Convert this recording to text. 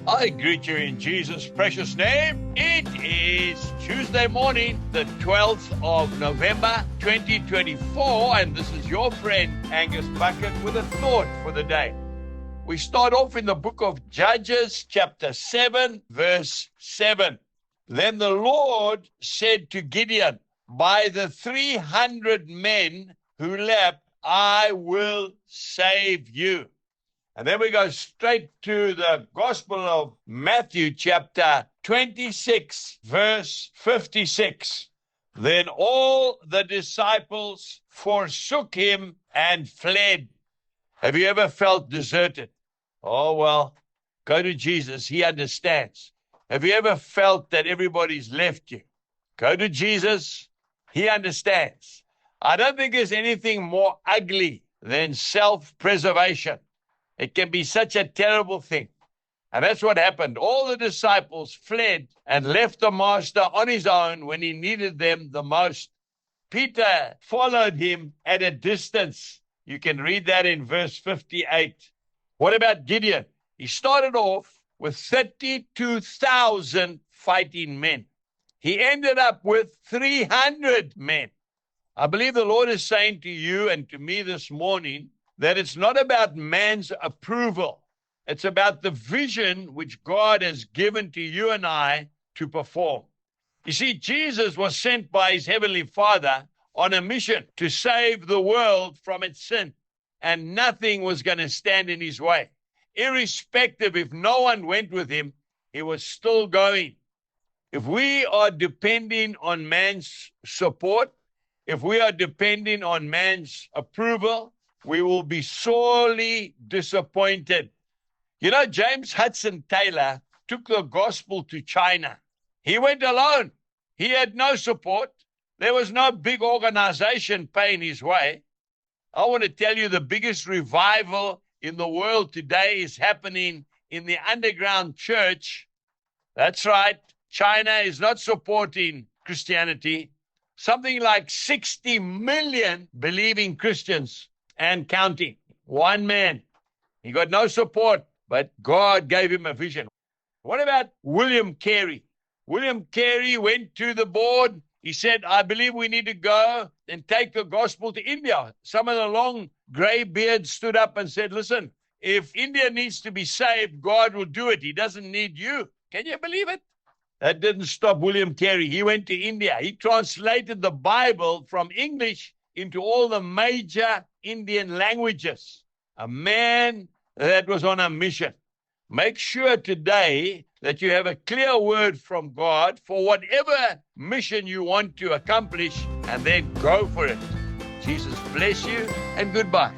I greet you in Jesus' precious name. It is Tuesday morning, the 12th of November, 2024, and this is your friend Angus Buchan with a thought for the day. We start off in the book of Judges, chapter 7, verse 7. Then the Lord said to Gideon, by the 300 men who left, I will save you. And then we go straight to the Gospel of Matthew, chapter 26, verse 56. Then all the disciples forsook him and fled. Have you ever felt deserted? Oh, well, go to Jesus. He understands. Have you ever felt that everybody's left you? Go to Jesus. He understands. I don't think there's anything more ugly than self-preservation. It can be such a terrible thing. And that's what happened. All the disciples fled and left the master on his own when he needed them the most. Peter followed him at a distance. You can read that in verse 58. What about Gideon? He started off with 32,000 fighting men. He ended up with 300 men. I believe the Lord is saying to you and to me this morning that it's not about man's approval. It's about the vision which God has given to you and I to perform. You see, Jesus was sent by his heavenly Father on a mission to save the world from its sin, and nothing was going to stand in his way. Irrespective if no one went with him, he was still going. If we are depending on man's support, if we are depending on man's approval, we will be sorely disappointed. You know, James Hudson Taylor took the gospel to China. He went alone. He had no support. There was no big organization paying his way. I want to tell you the biggest revival in the world today is happening in the underground church. That's right. China is not supporting Christianity. Something like 60 million believing Christians and counting. One man. He got no support, but God gave him a vision. What about William Carey? William Carey went to the board. He said, I believe we need to go and take the gospel to India. Some of the long gray beards stood up and said, listen, if India needs to be saved, God will do it. He doesn't need you. Can you believe it? That didn't stop William Carey. He went to India. He translated the Bible from English into all the major Indian languages. A man that was on a mission. Make sure today that you have a clear word from God for whatever mission you want to accomplish, and then go for it. Jesus bless you, and goodbye.